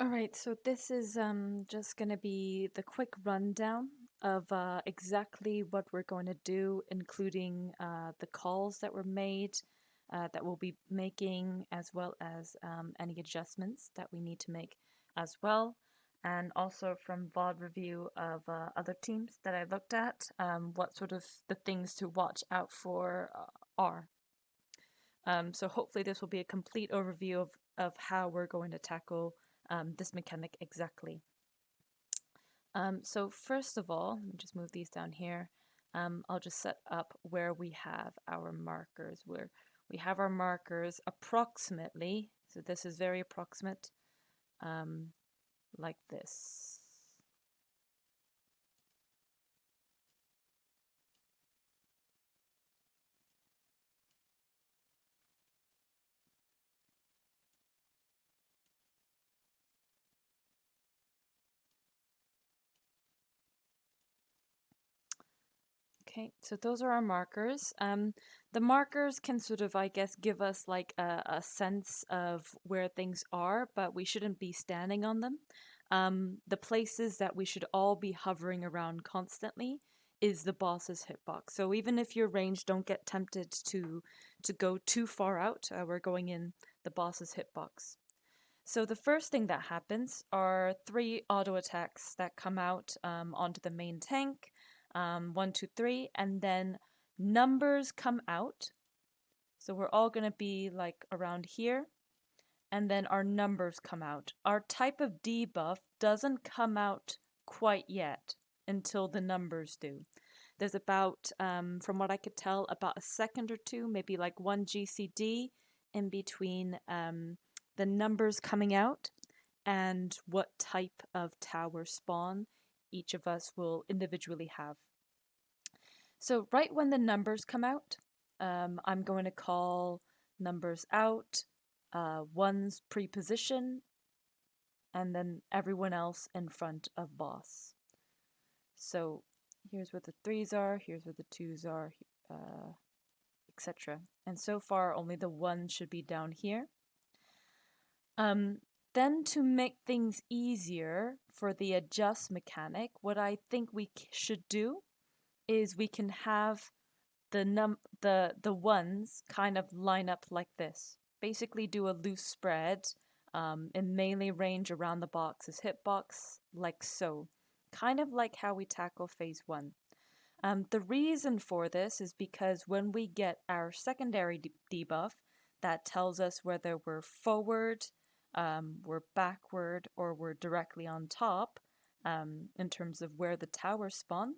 All right, so this is just going to be the quick rundown of exactly what we're going to do, including the calls that were made, that we'll be making, as well as any adjustments that we need to make as well. And also from VOD review of other teams that I looked at, what sort of the things to watch out for are. So hopefully this will be a complete overview of how we're going to tackle this mechanic exactly. So first of all, let me just move these down here. I'll just set up where we have our markers, where we have our markers approximately, so this is very approximate, like this. Okay, so those are our markers. The markers can sort of, I guess, give us like a sense of where things are, but we shouldn't be standing on them. The places that we should all be hovering around constantly is the boss's hitbox. So even if you're ranged, don't get tempted to go too far out. We're going in the boss's hitbox. So the first thing that happens are 3 auto attacks that come out onto the main tank. 1, 2, 3, and then numbers come out. So we're all going to be like around here, and then our numbers come out. Our type of debuff doesn't come out quite yet until the numbers do. There's about, from what I could tell, about a second or two, maybe like 1 GCD in between the numbers coming out and what type of tower spawn each of us will individually have. So right when the numbers come out, I'm going to call numbers out, ones pre-position, and then everyone else in front of boss. So here's where the 3s are, here's where the 2s are, etc. And so far only the 1 should be down here. Then to make things easier for the adjust mechanic, what I think we should do is we can have the ones kind of line up like this. Basically do a loose spread in melee range around the box's hitbox, like so. Kind of like how we tackle phase 1. The reason for this is because when we get our secondary debuff, that tells us whether we're forward, we're backward, or we're directly on top in terms of where the towers spawn.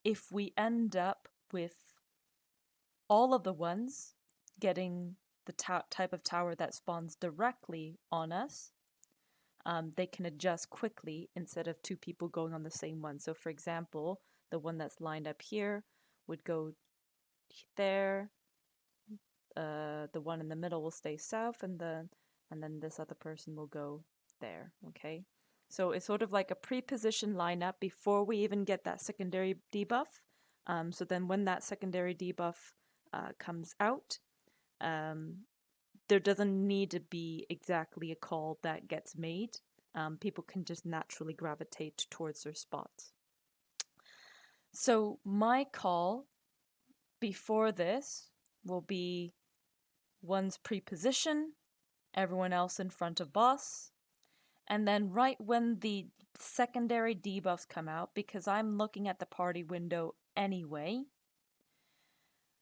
If we end up with all of the ones getting the type of tower that spawns directly on us, they can adjust quickly instead of 2 people going on the same one. So for example, the one that's lined up here would go there, the one in the middle will stay south, and then this other person will go there, okay? So it's sort of like a pre-positioned lineup before we even get that secondary debuff. So then when that secondary debuff comes out, there doesn't need to be exactly a call that gets made. People can just naturally gravitate towards their spots. So my call before this will be one's pre-position, everyone else in front of boss, and then right when the secondary debuffs come out, because I'm looking at the party window anyway,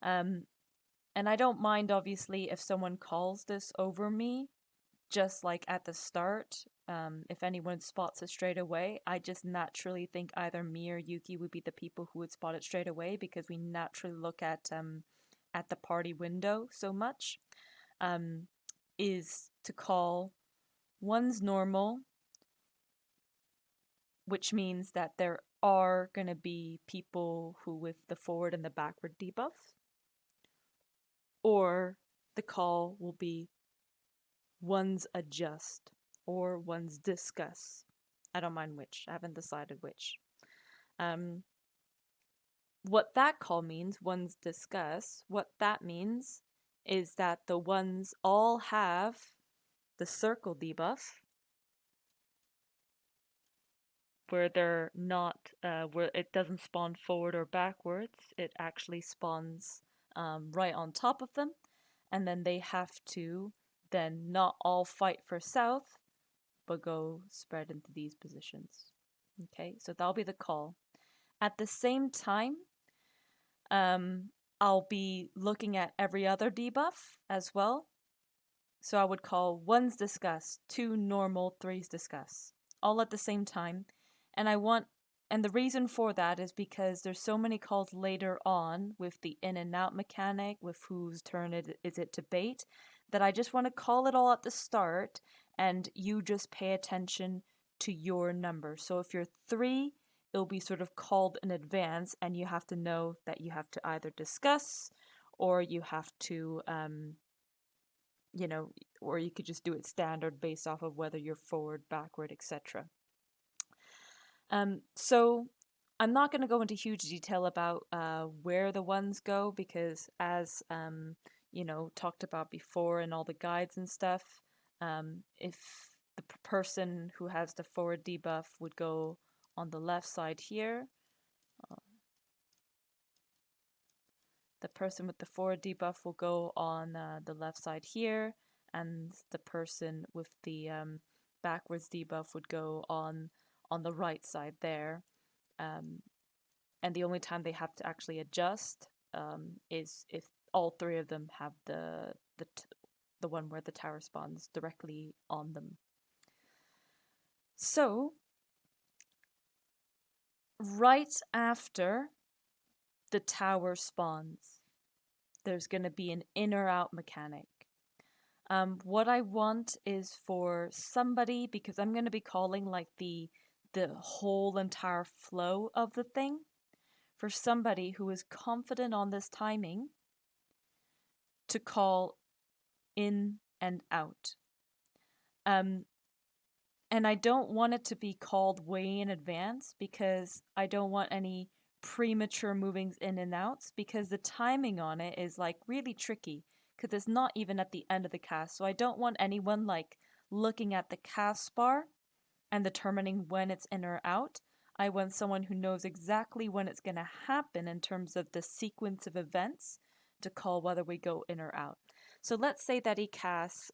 and I don't mind obviously if someone calls this over me, just like at the start, if anyone spots it straight away, I just naturally think either me or Yuki would be the people who would spot it straight away because we naturally look at the party window so much, is to call one's normal, which means that there are going to be people who with the forward and the backward debuff, or the call will be one's adjust or one's discuss. I don't mind which. I haven't decided which. What that call means, one's discuss, what that means is that the ones all have the circle debuff, where they're not, where it doesn't spawn forward or backwards. It actually spawns right on top of them. And then they have to then not all fight for south, but go spread into these positions. Okay, so that'll be the call. At the same time, I'll be looking at every other debuff as well. So I would call 1's discuss, 2 normal, 3's discuss, all at the same time. And the reason for that is because there's so many calls later on with the in and out mechanic, with whose turn is it to bait, that I just want to call it all at the start, and you just pay attention to your number. So if you're 3, it'll be sort of called in advance, and you have to know that you have to either discuss or you have to, or you could just do it standard based off of whether you're forward, backward, etc. So I'm not going to go into huge detail about where the ones go because, as talked about before in all the guides and stuff, if the person who has the forward debuff would go on the left side here, the person with the forward debuff will go on the left side here, and the person with the backwards debuff would go on the right side there. And the only time they have to actually adjust is if all 3 of them have the one where the tower spawns directly on them. So right after the tower spawns, there's going to be an in or out mechanic. What I want is for somebody, because I'm going to be calling like the whole entire flow of the thing, for somebody who is confident on this timing to call in and out. And I don't want it to be called way in advance because I don't want any premature movings in and outs, because the timing on it is like really tricky because it's not even at the end of the cast. So I don't want anyone like looking at the cast bar and determining when it's in or out. I want someone who knows exactly when it's going to happen in terms of the sequence of events to call whether we go in or out. So let's say that he casts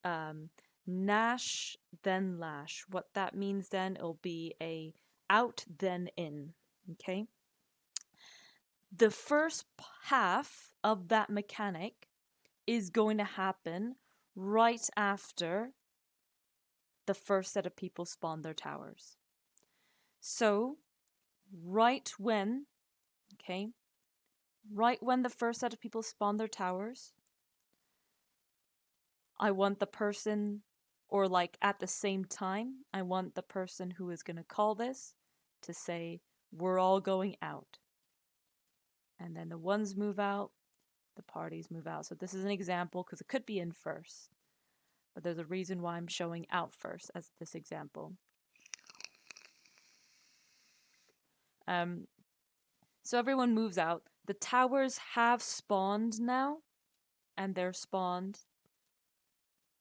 Nash, then Lash. What that means then, it'll be a out, then in. Okay? The first half of that mechanic is going to happen right after the first set of people spawn their towers. So, right when the first set of people spawn their towers, I want the person, or like at the same time, I want the person who is going to call this to say, we're all going out. And then the ones move out, the parties move out. So this is an example because it could be in first. But there's a reason why I'm showing out first as this example. So everyone moves out. The towers have spawned now. And they're spawned.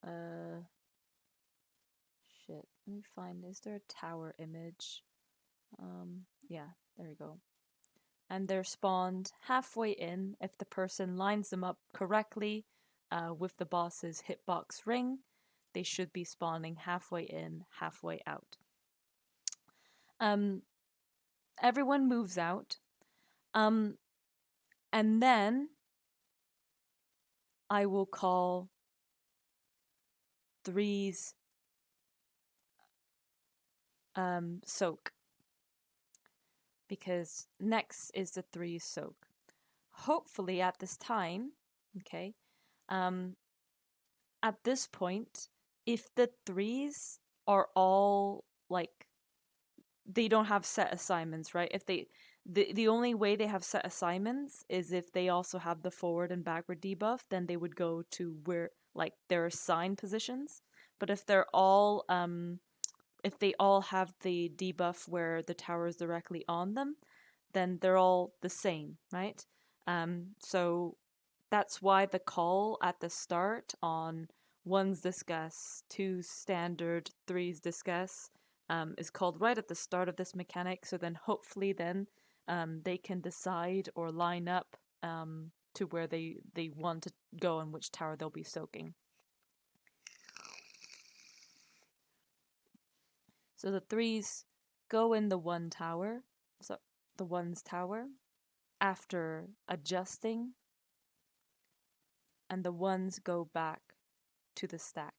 Shit. Let me find, is there a tower image? Yeah, there we go. And they're spawned halfway in. If the person lines them up correctly with the boss's hitbox ring, they should be spawning halfway in, halfway out. Everyone moves out. And then I will call 3's soak. Because next is the 3's soak. Hopefully at this time, okay, at this point, if the 3's are all like, they don't have set assignments, right? If the only way they have set assignments is if they also have the forward and backward debuff, then they would go to where like their assigned positions. But if they're all if they all have the debuff where the tower is directly on them, then they're all the same, right? So that's why the call at the start on 1's discuss, 2's standard, 3's discuss, is called right at the start of this mechanic. So then hopefully then they can decide or line up to where they want to go and which tower they'll be soaking. So the 3s go in the 1 tower, so the 1's tower, after adjusting, and the 1's go back to the stack.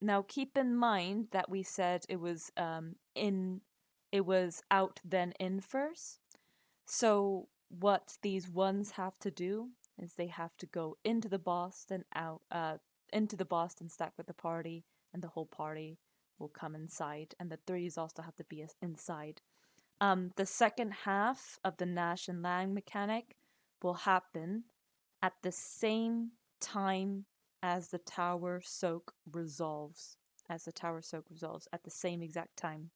Now keep in mind that we said it was out then in first. So what these 1's have to do is they have to go into the boss, then out into the boss and stack with the party, and the whole party will come inside, and the 3's also have to be inside. The second half of the Nash and Lang mechanic will happen at the same time as the tower soak resolves. At the same exact time.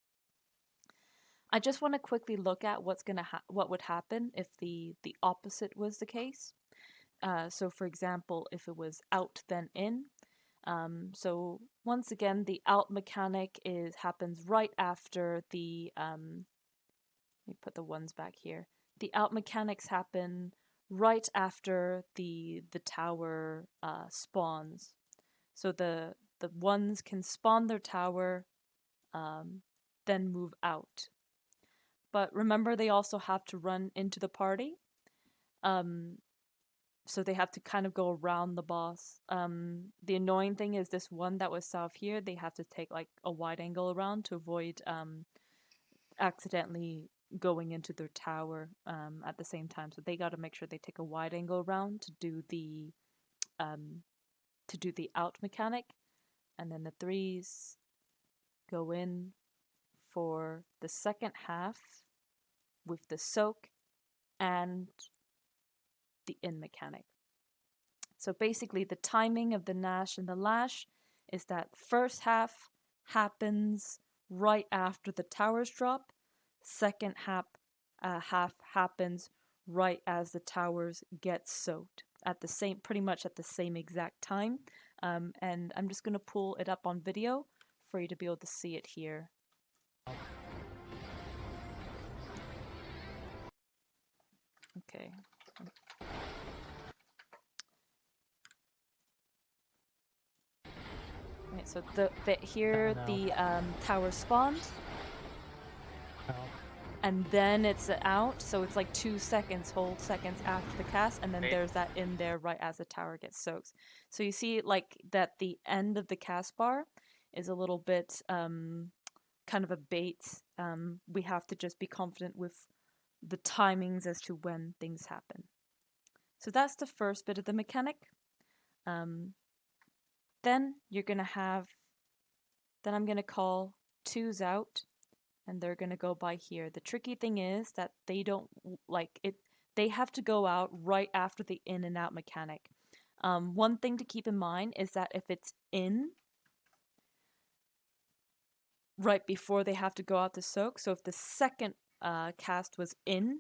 I just want to quickly look at what would happen if the opposite was the case. So for example, if it was out then in. So once again, the out mechanic happens right after the let me put the 1's back here. The out mechanics happen right after the tower spawns. So the 1's can spawn their tower, then move out. But remember, they also have to run into the party. So they have to kind of go around the boss. The annoying thing is this one that was south here, they have to take like a wide angle around to avoid accidentally going into their tower at the same time. So they got to make sure they take a wide angle around to do the out mechanic, and then the 3's go in for the second half with the soak and the in mechanic. So basically the timing of the Nash and the Lash is that first half happens right after the towers drop, second half happens right as the towers get soaked at the same, pretty much at the same exact time. And I'm just going to pull it up on video for you to be able to see it here. Okay. Right, so here the tower spawned, and then it's out, so it's like 2 seconds, whole seconds after the cast, and then there's that in there right as the tower gets soaked. So you see like that the end of the cast bar is a little bit kind of a bait. We have to just be confident with the timings as to when things happen. So that's the first bit of the mechanic. Then you're going to have, then I'm going to call 2's out, and they're going to go by here. The tricky thing is that they don't like it. They have to go out right after the in and out mechanic. One thing to keep in mind is that if it's in right before they have to go out to soak, so if the second cast was in,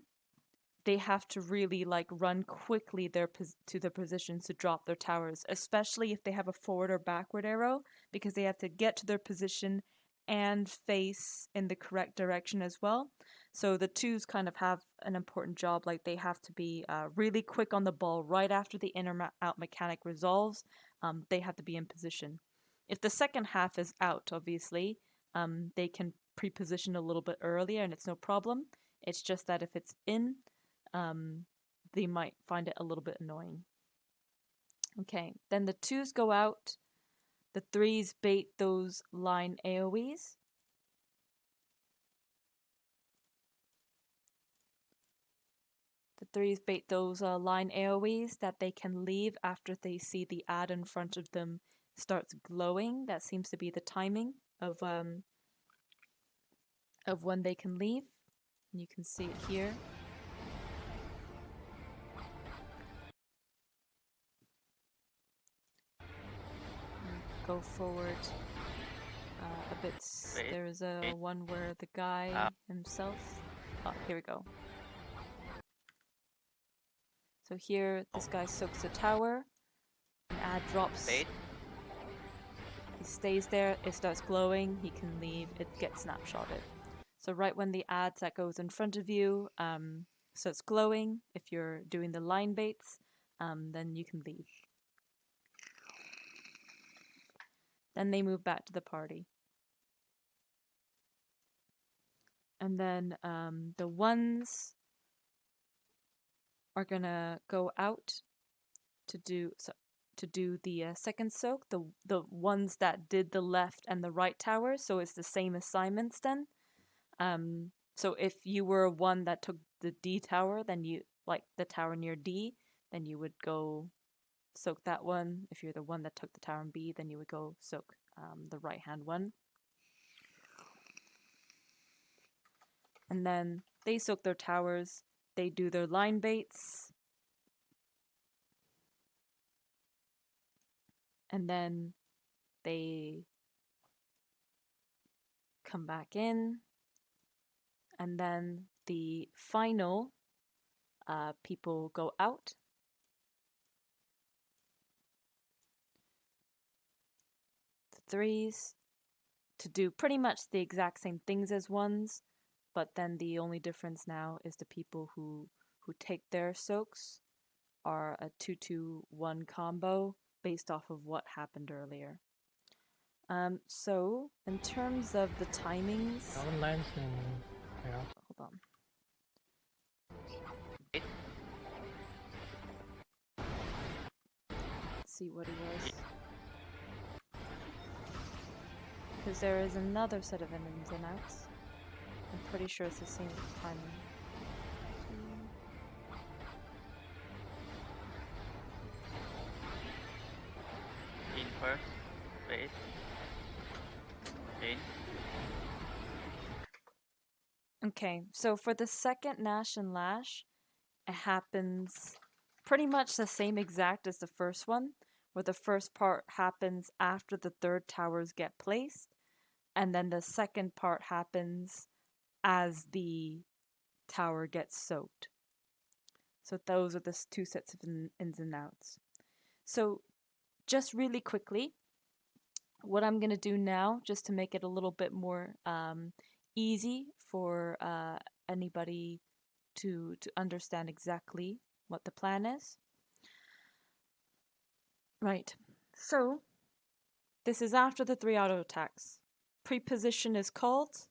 they have to really like run quickly to their positions to drop their towers, especially if they have a forward or backward arrow, because they have to get to their position and face in the correct direction as well. So the 2's kind of have an important job, like they have to be really quick on the ball right after the in or out mechanic resolves. They have to be in position. If the second half is out, obviously, they can pre-position a little bit earlier and it's no problem. It's just that if it's in, they might find it a little bit annoying. Okay, then the 2's go out, the 3's bait those line AoEs. The 3's bait those line AoEs that they can leave after they see the ad in front of them starts glowing. That seems to be the timing of when they can leave. And you can see it here. Go forward a bit. There's a one where the guy himself. Oh, here we go. So here, this guy soaks the tower. An ad drops. He's stays there, it starts glowing, he can leave, it gets snapshotted. So right when the ad that goes in front of you starts glowing, if you're doing the line baits, then you can leave. Then they move back to the party. And then the ones are gonna go out to do the second soak. The ones that did the left and the right towers, so it's the same assignments then. So if you were one that took the D tower, then you like the tower near D, then you would go soak that one. If you're the one that took the tower in B, then you would go soak the right hand one. And then they soak their towers, they do their line baits, and then they come back in, and then the final people go out. The threes to do pretty much the exact same things as ones, but then the only difference now is the people who take their soaks are a 2-2-1 combo based off of what happened earlier. So in terms of the timings, hold on. Let's see what he was. Because there is another set of ins and outs. I'm pretty sure it's the same timing. In first, wait. In. Okay, so for the second Nash and Lash, it happens pretty much the same exact as the first one, where the first part happens after the third towers get placed, and then the second part happens as the tower gets soaked. So those are the two sets of ins and outs. So just really quickly, what I'm going to do now, just to make it a little bit more easy for anybody to understand exactly what the plan is. Right, so this is after the 3 auto attacks. Preposition is called,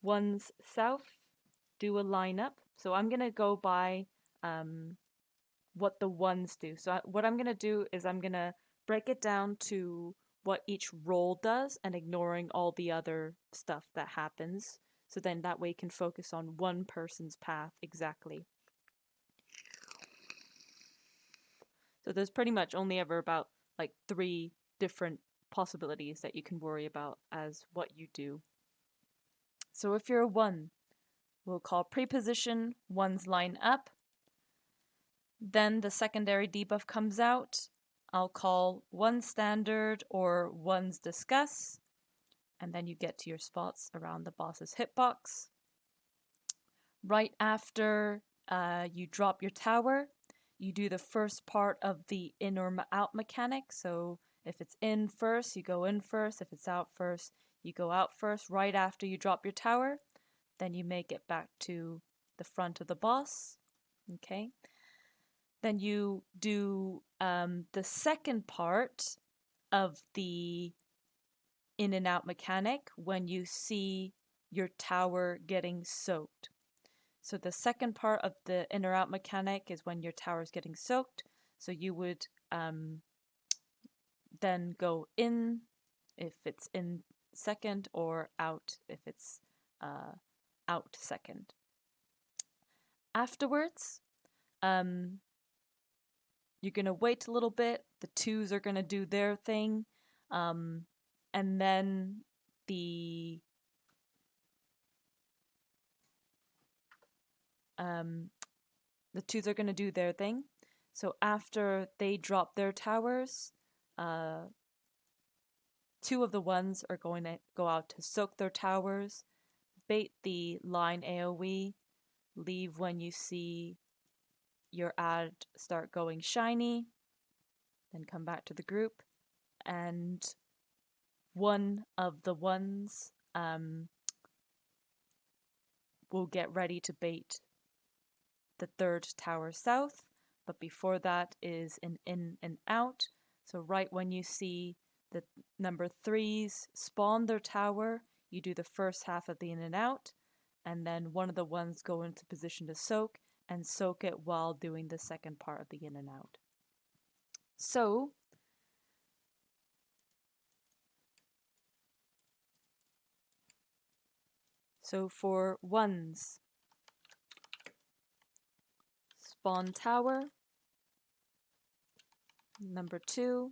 one's south, do a lineup. So I'm going to go by what the ones do. So what I'm going to do is I'm going to break it down to what each role does and ignoring all the other stuff that happens. So then that way you can focus on one person's path exactly. So there's pretty much only ever about like 3 different possibilities that you can worry about as what you do. So if you're a 1, we'll call preposition one's line up. Then the secondary debuff comes out. I'll call one standard or one's discuss. And then you get to your spots around the boss's hitbox. Right after you drop your tower, you do the first part of the in or out mechanic. So if it's in first, you go in first. If it's out first, you go out first. Right after you drop your tower, then you make it back to the front of the boss. Okay. Then you do the second part of the in and out mechanic when you see your tower getting soaked. So the second part of the in or out mechanic is when your tower is getting soaked. So you would then go in if it's in second, or out if it's out second. Afterwards, you're going to wait a little bit. The 2s are going to do their thing. And then the 2s are going to do their thing. So after they drop their towers, 2 of the 1s are going to go out to soak their towers, bait the line AoE, leave when you see your ad start going shiny, then come back to the group, and one of the ones will get ready to bait the third tower south, but before that is an in and out. So right when you see the number 3s spawn their tower, you do the first half of the in and out, and then one of the ones go into position to soak, and soak it while doing the second part of the in and out. So for ones, spawn tower, number 2,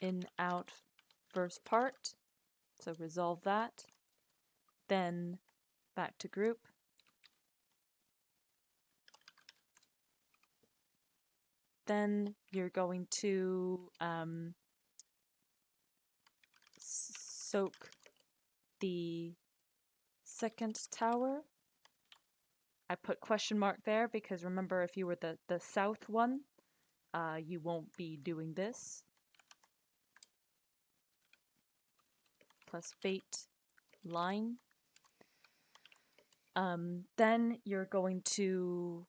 in out first part, so resolve that, then back to group, then you're going to soak the second tower. I put question mark there because remember, if you were the south one, you won't be doing this. Plus bait line. Then you're going to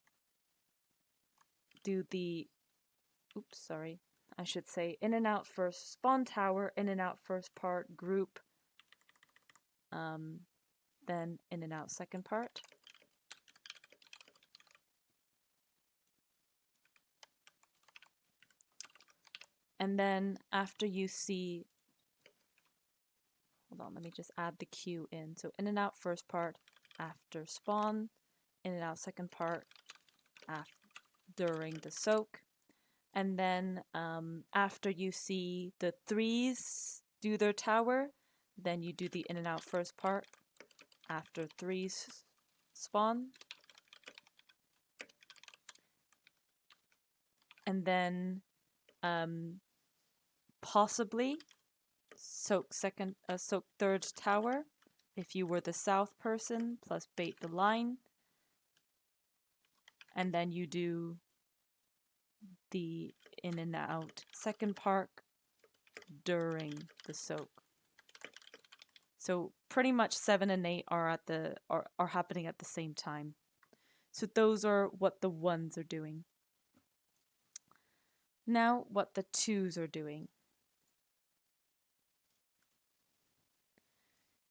do the, oops, sorry, I should say in and out first, spawn tower, in and out first part, group, then in and out second part. And then after you see, hold on, let me just add the queue in. So in and out first part after spawn, in and out second part during the soak. And then after you see the 3s do their tower, then you do the in and out first part after 3s spawn. And then possibly soak third tower if you were the south person, plus bait the line. And then you do the in and out second part during the soak. So pretty much 7 and 8 are happening at the same time. So those are what the ones are doing. Now what the 2s are doing.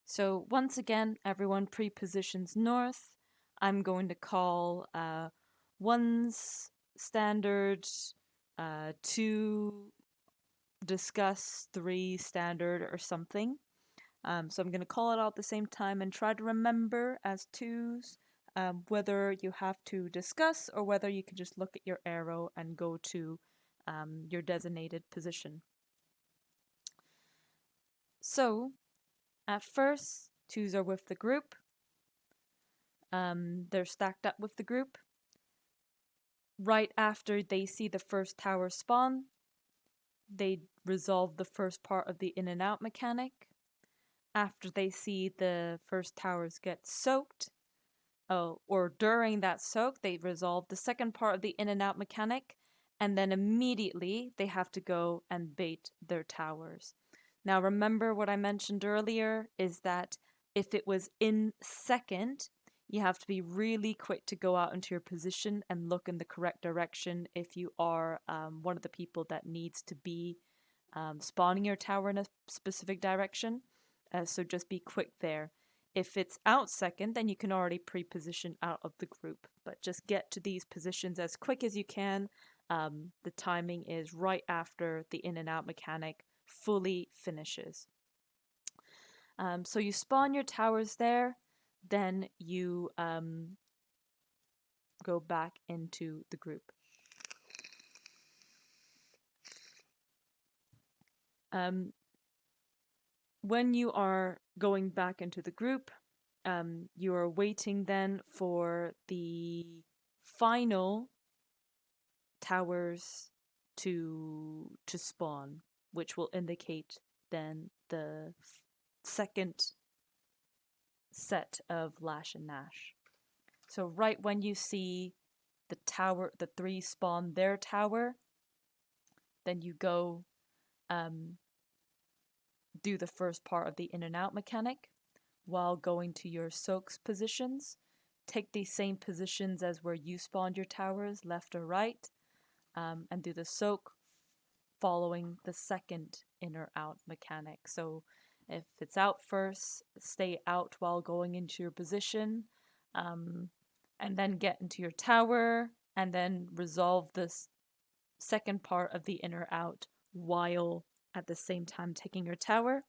So once again, everyone pre-positions north. I'm going to call 1's standard, 2 discuss, 3 standard or something. So I'm going to call it all at the same time and try to remember as 2s whether you have to discuss or whether you can just look at your arrow and go to your designated position. So at first, 2s are with the group. They're stacked up with the group. Right after they see the first tower spawn, they resolve the first part of the in and out mechanic. After they see the first towers get soaked, or during that soak, they resolve the second part of the in and out mechanic, and then immediately they have to go and bait their towers. Now remember what I mentioned earlier is that if it was in second, you have to be really quick to go out into your position and look in the correct direction if you are one of the people that needs to be spawning your tower in a specific direction. So just be quick there. If it's out second, then you can already pre-position out of the group. But just get to these positions as quick as you can. The timing is right after the in and out mechanic fully finishes. So you spawn your towers there, then you go back into the group. When you are going back into the group, you are waiting then for the final towers to spawn, which will indicate then the second set of Lash and Nash. So right when you see the 3 spawn their tower, then you go do the first part of the in and out mechanic while going to your soaks positions. Take these same positions as where you spawned your towers, left or right, and do the soak following the second in or out mechanic. So if it's out first, stay out while going into your position, and then get into your tower, and then resolve this second part of the in or out while at the same time taking your tower.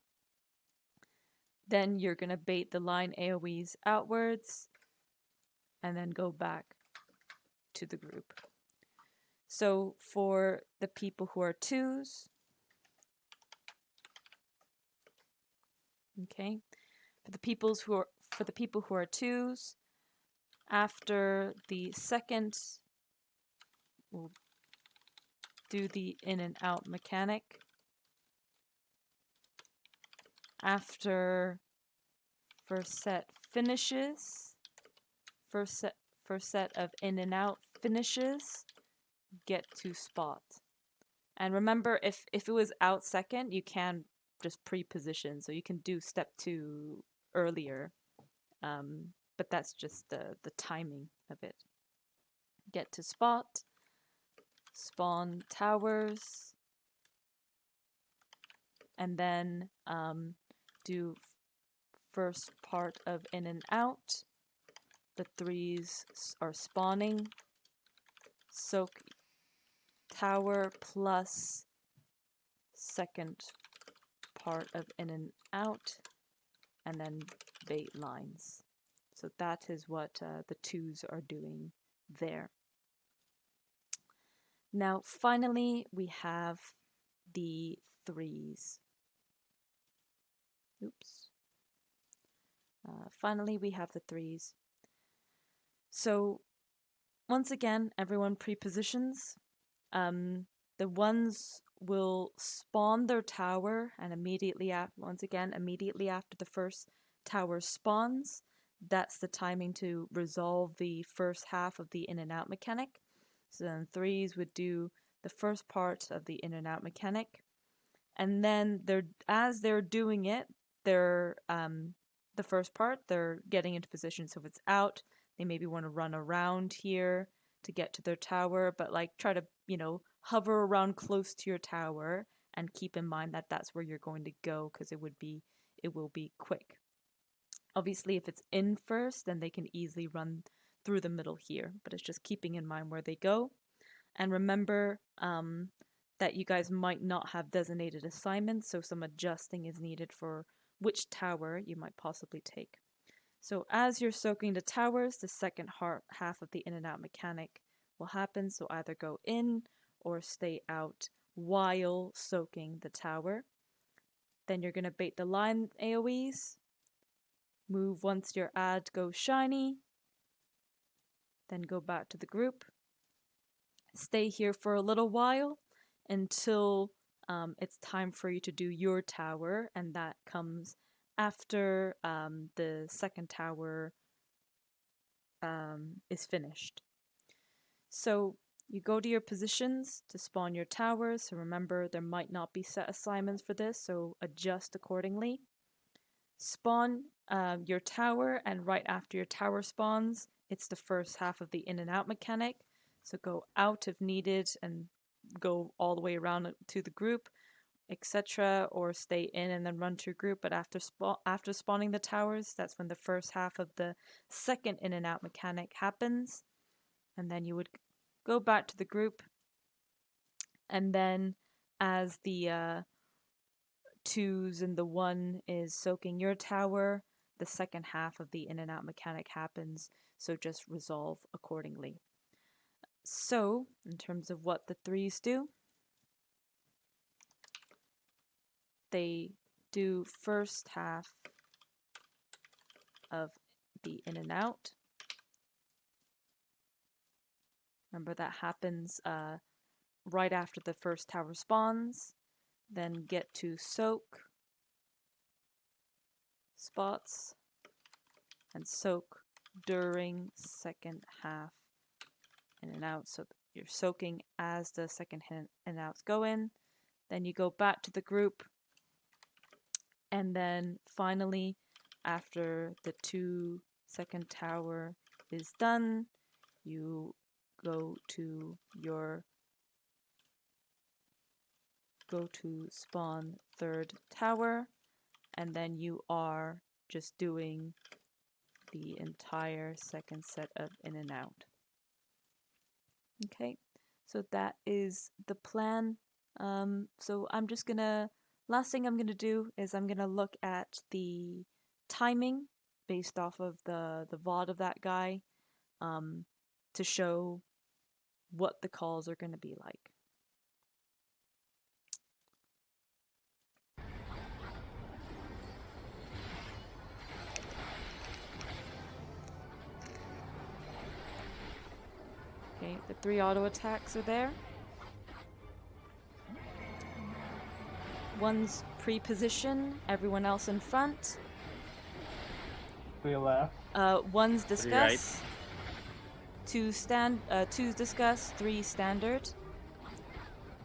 Then you're going to bait the line AoEs outwards and then go back to the group. So for the people who are twos, okay, for the people who are twos, after the second, we'll do the in and out mechanic. After first set finishes, first set of in and out finishes, get to spot. And remember, if it was out second, you can just pre-position, so you can do step 2 earlier. But that's just the timing of it. Get to spot, spawn towers, and then do first part of in and out. The threes are spawning. Soak tower plus second part of in and out, and then bait lines. So that is what the twos are doing there. Now finally we have the threes. Oops. Finally we have the threes. So once again, everyone pre-positions. The ones will spawn their tower, and immediately after the first tower spawns, that's the timing to resolve the first half of the in and out mechanic. So then threes would do the first part of the in and out mechanic, and then as they're doing it, they're the first part, they're getting into position. So if it's out, they maybe want to run around here to get to their tower, but like try to, hover around close to your tower and keep in mind that that's where you're going to go, because it will be quick. Obviously, if it's in first, then they can easily run through the middle here, but it's just keeping in mind where they go. And remember that you guys might not have designated assignments, so some adjusting is needed for which tower you might possibly take. So as you're soaking the towers, the second half of the in and out mechanic will happen. So either go in or stay out while soaking the tower. Then you're going to bait the line AoEs. Move once your ad goes shiny. Then go back to the group. Stay here for a little while until it's time for you to do your tower, and that comes after the second tower is finished. So you go to your positions to spawn your towers. So remember, there might not be set assignments for this, so adjust accordingly. Spawn your tower, and right after your tower spawns, it's the first half of the in and out mechanic. So go out if needed and go all the way around to the group, etc., or stay in and then run to your group. But after spawning the towers, that's when the first half of the second in and out mechanic happens, and then you would go back to the group, and then as the twos and the one is soaking your tower, the second half of the in and out mechanic happens, so just resolve accordingly. So in terms of what the threes do, they do first half of the in and out. Remember, that happens right after the first tower spawns. Then get to soak spots and soak during second half in and out. So you're soaking as the second in out's go in. Then you go back to the group, and then finally, after the 2-second tower is done, you go to spawn third tower, and then you are just doing the entire second set of in and out. Okay, so that is the plan. So I'm just gonna, last thing I'm gonna do is I'm gonna look at the timing based off of the VOD of that guy, to show what the calls are gonna be like. Okay, the 3 auto attacks are there. One's pre-position, everyone else in front. 3 left. One's 3 discuss. 2's discuss, 3 standard.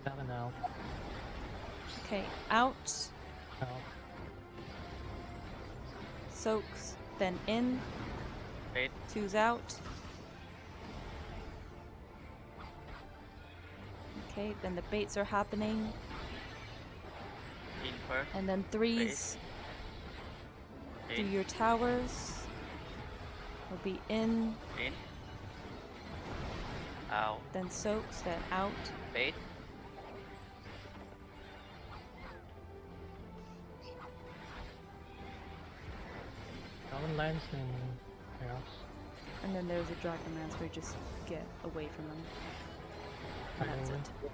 7 out. Okay, out. Out. Soaks, then in. Bait. 2's out. Okay, then the baits are happening. In first. And then 3's do In. your towers. Will be in, In. Out. then soaks, then out. Bait. Dragon lands in chaos. And then there's a Dragon Lance where you just get away from them. And that's it.